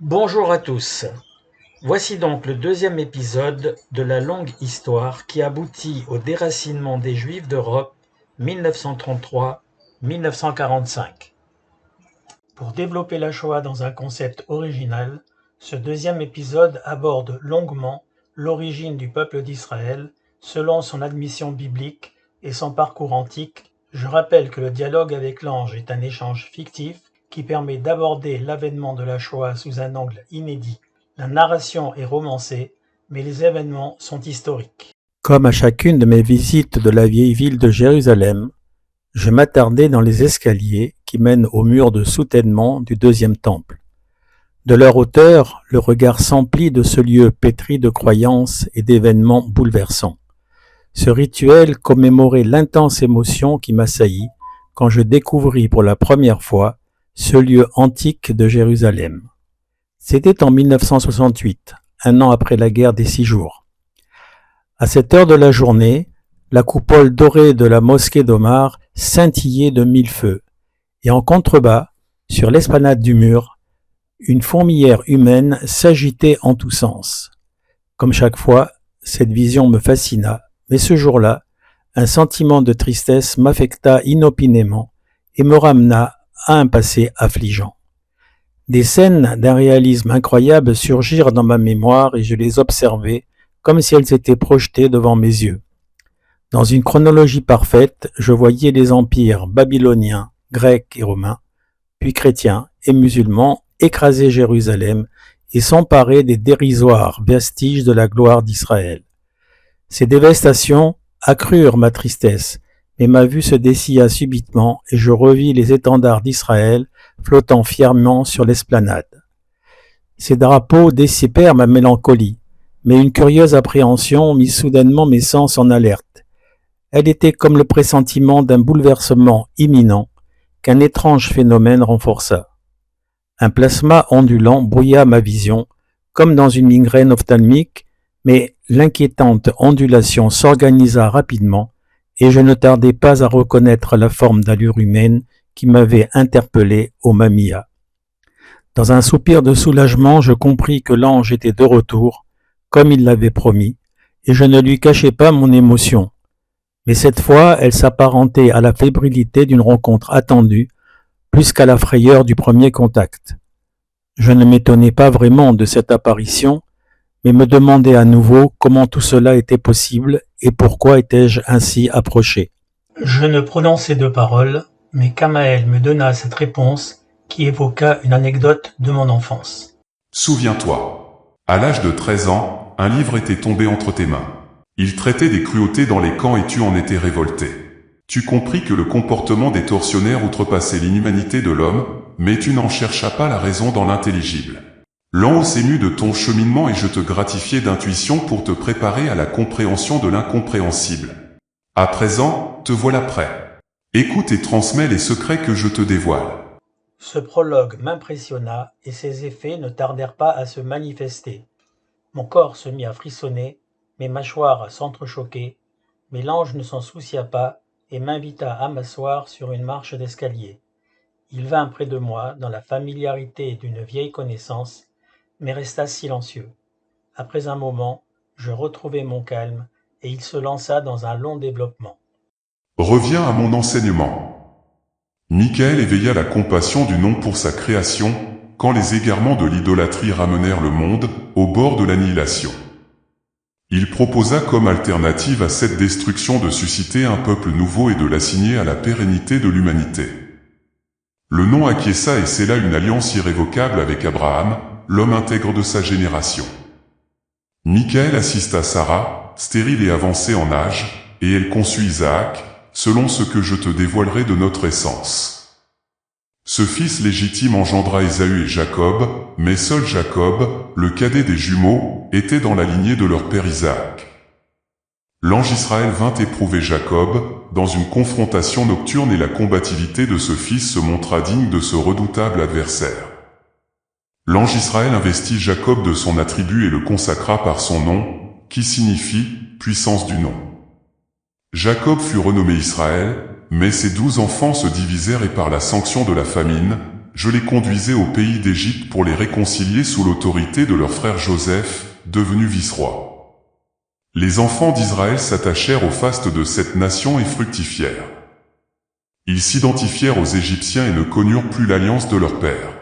Bonjour à tous. Voici donc le deuxième épisode de la longue histoire qui aboutit au déracinement des Juifs d'Europe 1933-1945. Pour développer la Shoah dans un concept original, ce deuxième épisode aborde longuement l'origine du peuple d'Israël selon son admission biblique et son parcours antique. Je rappelle que le dialogue avec l'ange est un échange fictif qui permet d'aborder l'avènement de la Shoah sous un angle inédit. La narration est romancée, mais les événements sont historiques. Comme à chacune de mes visites de la vieille ville de Jérusalem, je m'attardais dans les escaliers qui mènent au mur de soutènement du deuxième temple. De leur hauteur, le regard s'emplit de ce lieu pétri de croyances et d'événements bouleversants. Ce rituel commémorait l'intense émotion qui m'assaillit quand je découvris pour la première fois ce lieu antique de Jérusalem. C'était en 1968, un an après la guerre des 6 jours. À cette heure de la journée, la coupole dorée de la mosquée d'Omar scintillait de 1000 feux, et en contrebas, sur l'esplanade du mur, une fourmilière humaine s'agitait en tous sens. Comme chaque fois, cette vision me fascina, mais ce jour-là, un sentiment de tristesse m'affecta inopinément et me ramena à un passé affligeant. Des scènes d'un réalisme incroyable surgirent dans ma mémoire et je les observais comme si elles étaient projetées devant mes yeux. Dans une chronologie parfaite, je voyais les empires babyloniens, grecs et romains, puis chrétiens et musulmans écraser Jérusalem et s'emparer des dérisoires vestiges de la gloire d'Israël. Ces dévastations accrurent ma tristesse, mais ma vue se dessilla subitement et je revis les étendards d'Israël flottant fièrement sur l'esplanade. Ces drapeaux dissipèrent ma mélancolie, mais une curieuse appréhension mit soudainement mes sens en alerte. Elle était comme le pressentiment d'un bouleversement imminent qu'un étrange phénomène renforça. Un plasma ondulant brouilla ma vision, comme dans une migraine ophtalmique, mais l'inquiétante ondulation s'organisa rapidement et je ne tardai pas à reconnaître la forme d'allure humaine qui m'avait interpellé au Mamia. Dans un soupir de soulagement, je compris que l'ange était de retour, comme il l'avait promis, et je ne lui cachai pas mon émotion. Mais cette fois, elle s'apparentait à la fébrilité d'une rencontre attendue, plus qu'à la frayeur du premier contact. Je ne m'étonnais pas vraiment de cette apparition, mais me demandais à nouveau comment tout cela était possible et pourquoi étais-je ainsi approché. Je ne prononçai deux paroles, mais Kamael me donna cette réponse qui évoqua une anecdote de mon enfance. Souviens-toi, à l'âge de 13 ans, un livre était tombé entre tes mains. Il traitait des cruautés dans les camps et tu en étais révolté. Tu compris que le comportement des tortionnaires outrepassait l'inhumanité de l'homme, mais tu n'en cherchas pas la raison dans l'intelligible. L'en s'émut de ton cheminement et je te gratifiai d'intuition pour te préparer à la compréhension de l'incompréhensible. À présent, te voilà prêt. Écoute et transmets les secrets que je te dévoile. Ce prologue m'impressionna et ses effets ne tardèrent pas à se manifester. Mon corps se mit à frissonner, mes mâchoires à s'entrechoquer, mais l'ange ne s'en soucia pas et m'invita à m'asseoir sur une marche d'escalier. Il vint près de moi dans la familiarité d'une vieille connaissance, mais resta silencieux. Après un moment, je retrouvai mon calme et il se lança dans un long développement. Reviens à mon enseignement. Michael éveilla la compassion du nom pour sa création, quand les égarements de l'idolâtrie ramenèrent le monde au bord de l'annihilation. Il proposa comme alternative à cette destruction de susciter un peuple nouveau et de l'assigner à la pérennité de l'humanité. Le nom acquiesça et scella une alliance irrévocable avec Abraham, l'homme intègre de sa génération. Michael assista Sarah, stérile et avancée en âge, et elle conçut Isaac, selon ce que je te dévoilerai de notre essence. Ce fils légitime engendra Ésaü et Jacob, mais seul Jacob, le cadet des jumeaux, était dans la lignée de leur père Isaac. L'ange Israël vint éprouver Jacob, dans une confrontation nocturne et la combativité de ce fils se montra digne de ce redoutable adversaire. L'ange Israël investit Jacob de son attribut et le consacra par son nom, qui signifie « puissance du nom ». Jacob fut renommé Israël, mais ses 12 enfants se divisèrent et par la sanction de la famine, je les conduisais au pays d'Égypte pour les réconcilier sous l'autorité de leur frère Joseph, devenu vice-roi. Les enfants d'Israël s'attachèrent au faste de cette nation et fructifièrent. Ils s'identifièrent aux Égyptiens et ne connurent plus l'alliance de leur père.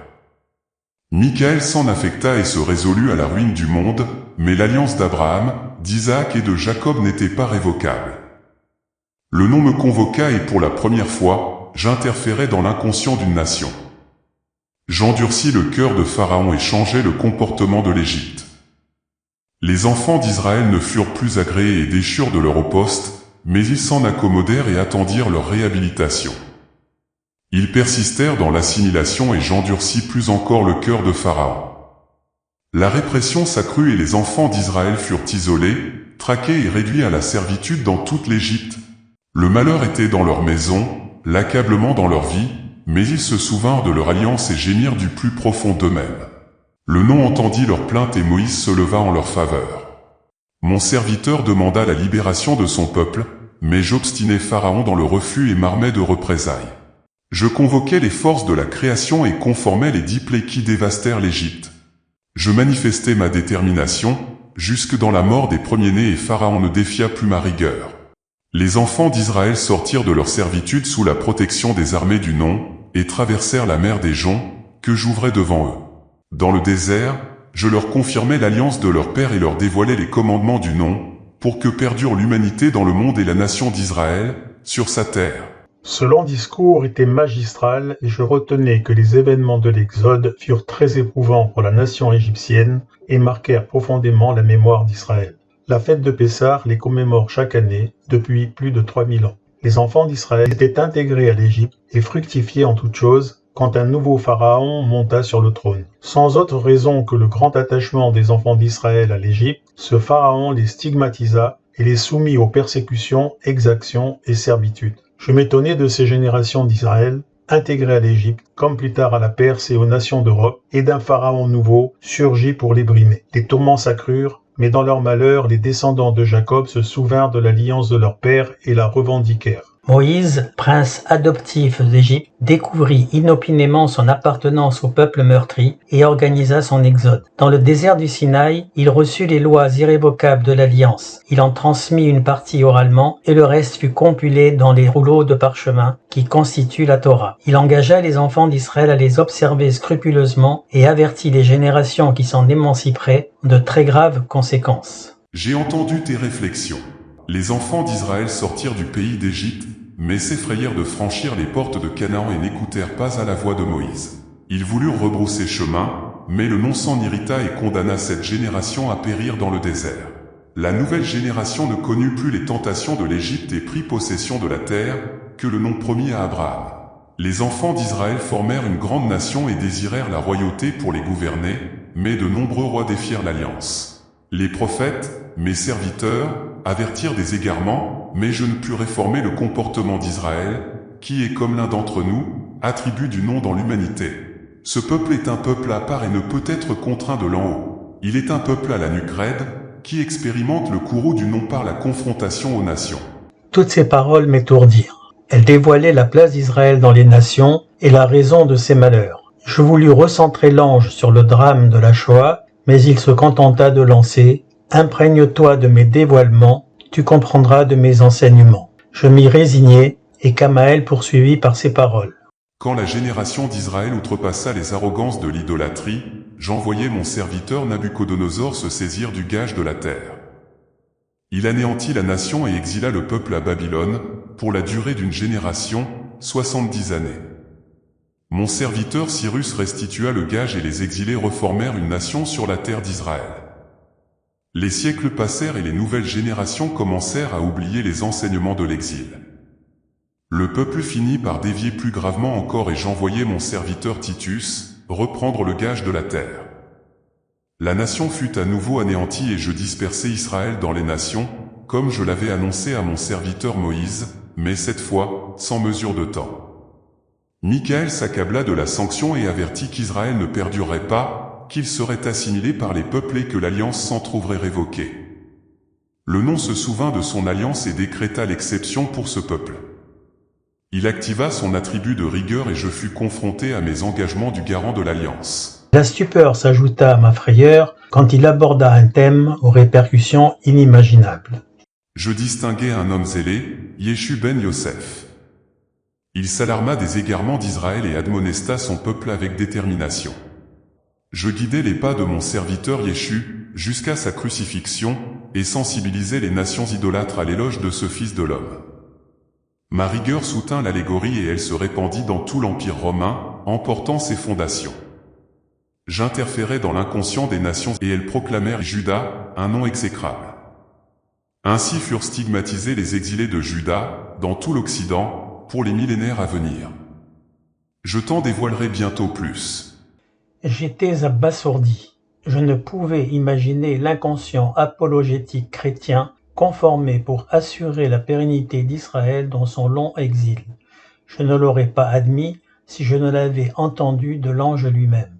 Michaël s'en affecta et se résolut à la ruine du monde, mais l'alliance d'Abraham, d'Isaac et de Jacob n'était pas révocable. Le nom me convoqua et pour la première fois, j'interférai dans l'inconscient d'une nation. J'endurcis le cœur de Pharaon et changeai le comportement de l'Égypte. Les enfants d'Israël ne furent plus agréés et déchurent de leur au poste, mais ils s'en accommodèrent et attendirent leur réhabilitation. Ils persistèrent dans l'assimilation et j'endurcis plus encore le cœur de Pharaon. La répression s'accrut et les enfants d'Israël furent isolés, traqués et réduits à la servitude dans toute l'Égypte. Le malheur était dans leur maison, l'accablement dans leur vie, mais ils se souvinrent de leur alliance et gémirent du plus profond d'eux-mêmes. Le nom entendit leurs plaintes et Moïse se leva en leur faveur. Mon serviteur demanda la libération de son peuple, mais j'obstinai Pharaon dans le refus et m'armai de représailles. Je convoquai les forces de la création et conformai les 10 plaies qui dévastèrent l'Égypte. Je manifestai ma détermination, jusque dans la mort des premiers-nés et Pharaon ne défia plus ma rigueur. Les enfants d'Israël sortirent de leur servitude sous la protection des armées du nom, et traversèrent la mer des Joncs, que j'ouvrais devant eux. Dans le désert, je leur confirmai l'alliance de leur père et leur dévoilai les commandements du nom, pour que perdure l'humanité dans le monde et la nation d'Israël, sur sa terre. Ce long discours était magistral et je retenais que les événements de l'Exode furent très éprouvants pour la nation égyptienne et marquèrent profondément la mémoire d'Israël. La fête de Pessah les commémore chaque année depuis plus de 3000 ans. Les enfants d'Israël étaient intégrés à l'Égypte et fructifiaient en toutes choses quand un nouveau pharaon monta sur le trône. Sans autre raison que le grand attachement des enfants d'Israël à l'Égypte, ce pharaon les stigmatisa et les soumit aux persécutions, exactions et servitudes. Je m'étonnais de ces générations d'Israël, intégrées à l'Égypte, comme plus tard à la Perse et aux nations d'Europe, et d'un pharaon nouveau, surgi pour les brimer. Les tourments s'accrurent, mais dans leur malheur, les descendants de Jacob se souvinrent de l'alliance de leur père et la revendiquèrent. Moïse, prince adoptif d'Égypte, découvrit inopinément son appartenance au peuple meurtri et organisa son exode. Dans le désert du Sinaï, il reçut les lois irrévocables de l'Alliance. Il en transmit une partie oralement et le reste fut compilé dans les rouleaux de parchemin qui constituent la Torah. Il engagea les enfants d'Israël à les observer scrupuleusement et avertit les générations qui s'en émanciperaient de très graves conséquences. J'ai entendu tes réflexions. Les enfants d'Israël sortirent du pays d'Égypte, mais s'effrayèrent de franchir les portes de Canaan et n'écoutèrent pas à la voix de Moïse. Ils voulurent rebrousser chemin, mais le nom s'en irrita et condamna cette génération à périr dans le désert. La nouvelle génération ne connut plus les tentations de l'Égypte et prit possession de la terre, que le nom promis à Abraham. Les enfants d'Israël formèrent une grande nation et désirèrent la royauté pour les gouverner, mais de nombreux rois défièrent l'alliance. Les prophètes, mes serviteurs, avertirent des égarements, mais je ne pus réformer le comportement d'Israël, qui est comme l'un d'entre nous, attribut du nom dans l'humanité. Ce peuple est un peuple à part et ne peut être contraint de l'en haut. Il est un peuple à la nuque raide, qui expérimente le courroux du nom par la confrontation aux nations. Toutes ces paroles m'étourdirent. Elles dévoilaient la place d'Israël dans les nations et la raison de ses malheurs. Je voulus recentrer l'ange sur le drame de la Shoah, mais il se contenta de lancer « Imprègne-toi de mes dévoilements, tu comprendras de mes enseignements. » Je m'y résignai, et Kamaël poursuivit par ces paroles. Quand la génération d'Israël outrepassa les arrogances de l'idolâtrie, j'envoyai mon serviteur Nabuchodonosor se saisir du gage de la terre. Il anéantit la nation et exila le peuple à Babylone, pour la durée d'une génération, 70 années. Mon serviteur Cyrus restitua le gage et les exilés reformèrent une nation sur la terre d'Israël. Les siècles passèrent et les nouvelles générations commencèrent à oublier les enseignements de l'exil. Le peuple finit par dévier plus gravement encore et j'envoyai mon serviteur Titus reprendre le gage de la terre. La nation fut à nouveau anéantie et je dispersai Israël dans les nations, comme je l'avais annoncé à mon serviteur Moïse, mais cette fois, sans mesure de temps. Michaël s'accabla de la sanction et avertit qu'Israël ne perdurerait pas, qu'il serait assimilé par les peuples et que l'alliance s'en trouverait révoquée. Le nom se souvint de son alliance et décréta l'exception pour ce peuple. Il activa son attribut de rigueur et je fus confronté à mes engagements du garant de l'Alliance. La stupeur s'ajouta à ma frayeur quand il aborda un thème aux répercussions inimaginables. Je distinguai un homme zélé, Yeshu ben Yosef. Il s'alarma des égarements d'Israël et admonesta son peuple avec détermination. Je guidai les pas de mon serviteur Yeshu jusqu'à sa crucifixion et sensibilisai les nations idolâtres à l'éloge de ce Fils de l'homme. Ma rigueur soutint l'allégorie et elle se répandit dans tout l'Empire romain, emportant ses fondations. J'interférai dans l'inconscient des nations et elles proclamèrent Juda, un nom exécrable. Ainsi furent stigmatisés les exilés de Juda, dans tout l'Occident, pour les millénaires à venir. Je t'en dévoilerai bientôt plus. J'étais abasourdi. Je ne pouvais imaginer l'inconscient apologétique chrétien conformé pour assurer la pérennité d'Israël dans son long exil. Je ne l'aurais pas admis si je ne l'avais entendu de l'ange lui-même.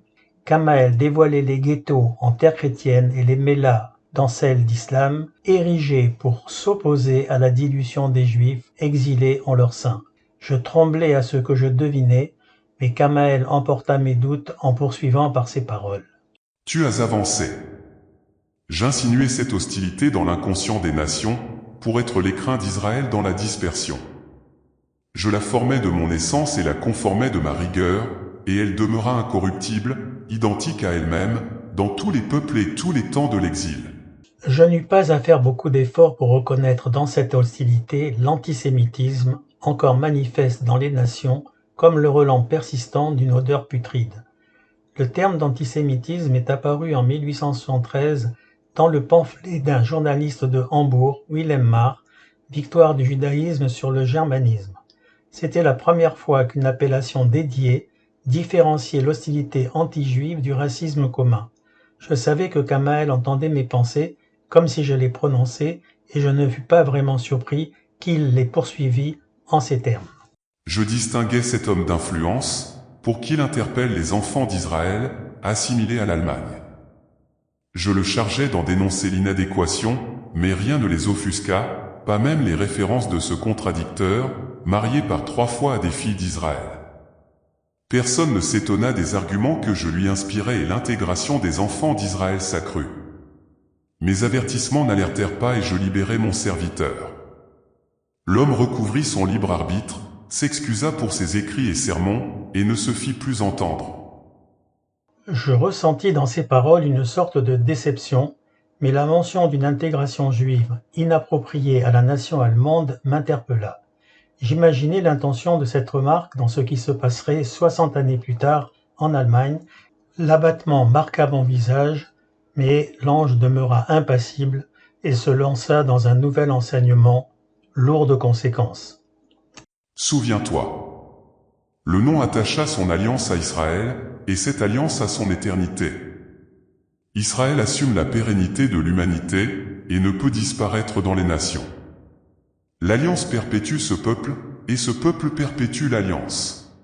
Kamaël dévoilait les ghettos en terre chrétienne et les mélas dans celle d'islam, érigés pour s'opposer à la dilution des Juifs exilés en leur sein. Je tremblais à ce que je devinais, mais Kamaël emporta mes doutes en poursuivant par ses paroles. Tu as avancé. J'insinuais cette hostilité dans l'inconscient des nations, pour être l'écrin d'Israël dans la dispersion. Je la formais de mon essence et la conformais de ma rigueur, et elle demeura incorruptible, identique à elle-même, dans tous les peuples et tous les temps de l'exil. Je n'eus pas à faire beaucoup d'efforts pour reconnaître dans cette hostilité l'antisémitisme, encore manifeste dans les nations, comme le relent persistant d'une odeur putride. Le terme d'antisémitisme est apparu en 1873 dans le pamphlet d'un journaliste de Hambourg, Wilhelm Marr, Victoire du judaïsme sur le germanisme. C'était la première fois qu'une appellation dédiée différenciait l'hostilité anti-juive du racisme commun. Je savais que Kamaël entendait mes pensées comme si je les prononçais et je ne fus pas vraiment surpris qu'il les poursuivît en ces termes. Je distinguais cet homme d'influence pour qu'il interpelle les enfants d'Israël assimilés à l'Allemagne. Je le chargeais d'en dénoncer l'inadéquation, mais rien ne les offusqua, pas même les références de ce contradicteur, marié par 3 fois à des filles d'Israël. Personne ne s'étonna des arguments que je lui inspirais et l'intégration des enfants d'Israël s'accrut. Mes avertissements n'alertèrent pas et je libérai mon serviteur. L'homme recouvrit son libre arbitre, s'excusa pour ses écrits et sermons, et ne se fit plus entendre. Je ressentis dans ces paroles une sorte de déception, mais la mention d'une intégration juive inappropriée à la nation allemande m'interpella. J'imaginais l'intention de cette remarque dans ce qui se passerait 60 années plus tard en Allemagne. L'abattement marqua mon visage, mais l'ange demeura impassible et se lança dans un nouvel enseignement, lourd de conséquences. Souviens-toi. Le nom attacha son alliance à Israël, et cette alliance à son éternité. Israël assume la pérennité de l'humanité, et ne peut disparaître dans les nations. L'alliance perpétue ce peuple, et ce peuple perpétue l'alliance.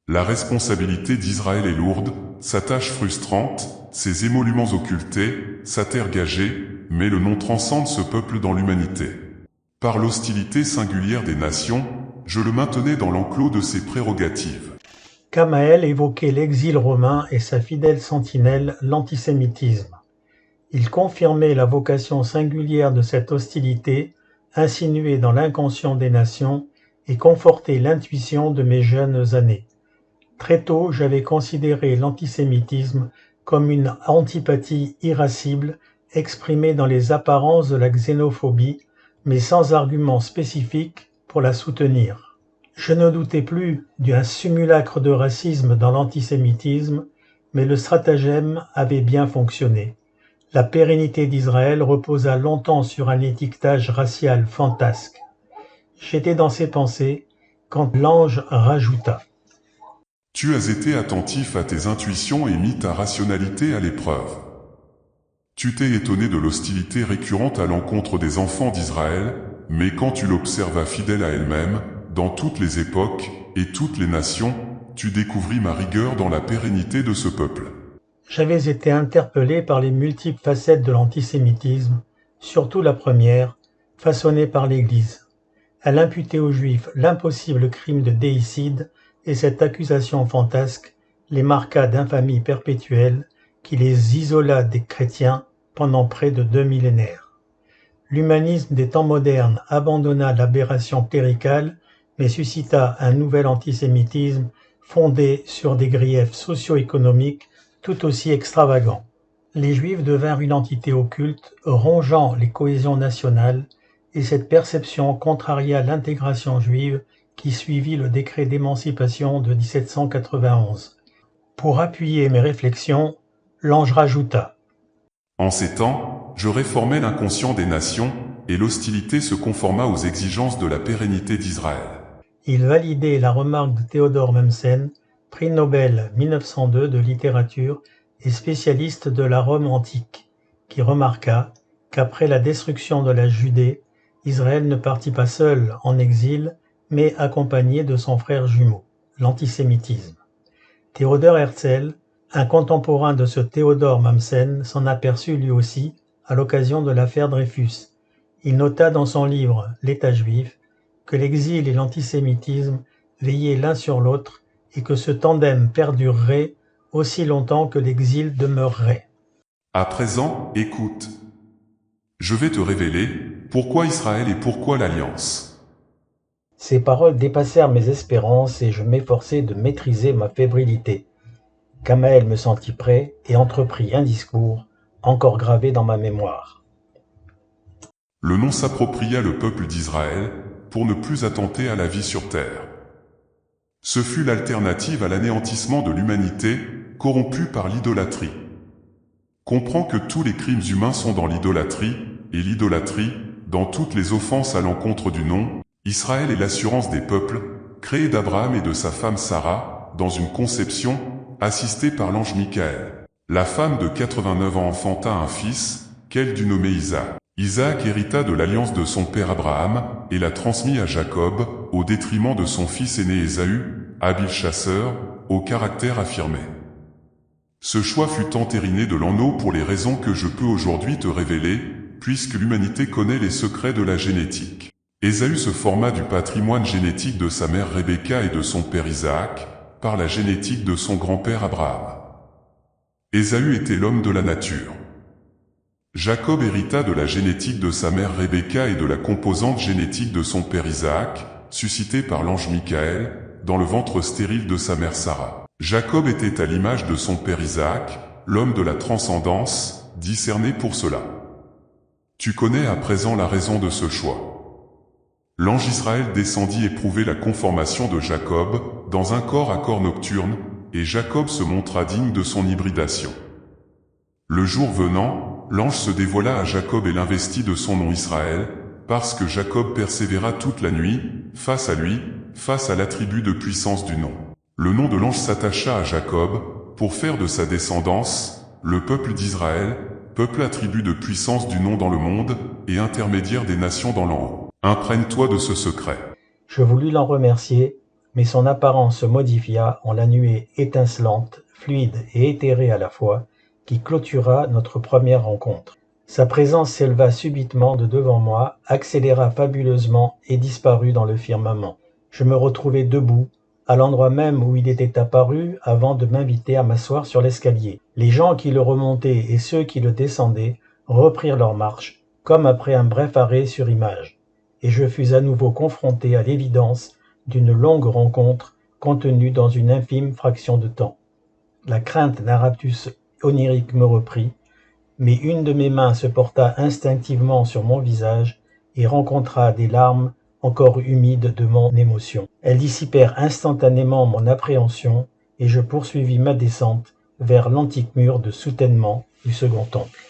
La responsabilité d'Israël est lourde, sa tâche frustrante, ses émoluments occultés, sa terre gagée, mais le nom transcende ce peuple dans l'humanité. Par l'hostilité singulière des nations, je le maintenais dans l'enclos de ses prérogatives. Kamaël évoquait l'exil romain et sa fidèle sentinelle, l'antisémitisme. Il confirmait la vocation singulière de cette hostilité, insinuée dans l'inconscient des nations, et confortait l'intuition de mes jeunes années. Très tôt, j'avais considéré l'antisémitisme comme une antipathie irascible, exprimée dans les apparences de la xénophobie, mais sans argument spécifique pour la soutenir. Je ne doutais plus d'un simulacre de racisme dans l'antisémitisme, mais le stratagème avait bien fonctionné. La pérennité d'Israël reposa longtemps sur un étiquetage racial fantasque. J'étais dans ces pensées quand l'ange rajouta. Tu as été attentif à tes intuitions et mis ta rationalité à l'épreuve. Tu t'es étonné de l'hostilité récurrente à l'encontre des enfants d'Israël, mais quand tu l'observas fidèle à elle-même, dans toutes les époques et toutes les nations, tu découvris ma rigueur dans la pérennité de ce peuple. J'avais été interpellé par les multiples facettes de l'antisémitisme, surtout la première, façonnée par l'Église. Elle imputait aux Juifs l'impossible crime de déicide, et cette accusation fantasque les marqua d'infamie perpétuelle qui les isola des chrétiens pendant près de 2 millénaires. L'humanisme des temps modernes abandonna l'aberration cléricale, mais suscita un nouvel antisémitisme fondé sur des griefs socio-économiques tout aussi extravagants. Les Juifs devinrent une entité occulte, rongeant les cohésions nationales, et cette perception contraria l'intégration juive qui suivit le décret d'émancipation de 1791. Pour appuyer mes réflexions, l'ange rajouta : En ces temps, je réformai l'inconscient des nations, et l'hostilité se conforma aux exigences de la pérennité d'Israël. Il validait la remarque de Théodore Mommsen, prix Nobel 1902 de littérature et spécialiste de la Rome antique, qui remarqua qu'après la destruction de la Judée, Israël ne partit pas seul en exil, mais accompagné de son frère jumeau, l'antisémitisme. Théodore Herzl, un contemporain de ce Théodore Mommsen, s'en aperçut lui aussi à l'occasion de l'affaire Dreyfus. Il nota dans son livre « L'État juif » que l'exil et l'antisémitisme veillaient l'un sur l'autre et que ce tandem perdurerait aussi longtemps que l'exil demeurerait. À présent, écoute. Je vais te révéler pourquoi Israël et pourquoi l'Alliance. Ces paroles dépassèrent mes espérances et je m'efforçai de maîtriser ma fébrilité. Gamaël me sentit prêt et entreprit un discours encore gravé dans ma mémoire. Le nom s'appropria le peuple d'Israël pour ne plus attenter à la vie sur terre. Ce fut l'alternative à l'anéantissement de l'humanité, corrompue par l'idolâtrie. Comprends que tous les crimes humains sont dans l'idolâtrie, et l'idolâtrie, dans toutes les offenses à l'encontre du nom. Israël est l'assurance des peuples, créé d'Abraham et de sa femme Sarah, dans une conception, assistée par l'ange Michaël. La femme de 89 ans enfanta un fils, qu'elle dut nommer Isaac. Isaac hérita de l'alliance de son père Abraham, et la transmit à Jacob, au détriment de son fils aîné Ésaü, habile chasseur, au caractère affirmé. Ce choix fut entériné de l'an pour les raisons que je peux aujourd'hui te révéler, puisque l'humanité connaît les secrets de la génétique. Ésaü se forma du patrimoine génétique de sa mère Rebecca et de son père Isaac, par la génétique de son grand-père Abraham. Ésaü était l'homme de la nature. Jacob hérita de la génétique de sa mère Rebecca et de la composante génétique de son père Isaac, suscitée par l'ange Michaël, dans le ventre stérile de sa mère Sarah. Jacob était à l'image de son père Isaac, l'homme de la transcendance, discerné pour cela. Tu connais à présent la raison de ce choix. L'ange Israël descendit éprouver la conformation de Jacob, dans un corps à corps nocturne, et Jacob se montra digne de son hybridation. Le jour venant, l'ange se dévoila à Jacob et l'investit de son nom Israël, parce que Jacob persévéra toute la nuit, face à lui, face à l'attribut de puissance du nom. Le nom de l'ange s'attacha à Jacob, pour faire de sa descendance, le peuple d'Israël, peuple attribut de puissance du nom dans le monde, et intermédiaire des nations dans l'en haut. Imprègne-toi de ce secret. Je voulus l'en remercier, mais son apparence se modifia en la nuée étincelante, fluide et éthérée à la fois, qui clôtura notre première rencontre. Sa présence s'éleva subitement de devant moi, accéléra fabuleusement et disparut dans le firmament. Je me retrouvai debout, à l'endroit même où il était apparu avant de m'inviter à m'asseoir sur l'escalier. Les gens qui le remontaient et ceux qui le descendaient reprirent leur marche, comme après un bref arrêt sur image, et je fus à nouveau confronté à l'évidence d'une longue rencontre contenue dans une infime fraction de temps. La crainte d'un raptus onirique me reprit, mais une de mes mains se porta instinctivement sur mon visage et rencontra des larmes encore humides de mon émotion. Elles dissipèrent instantanément mon appréhension et je poursuivis ma descente vers l'antique mur de soutènement du second temple.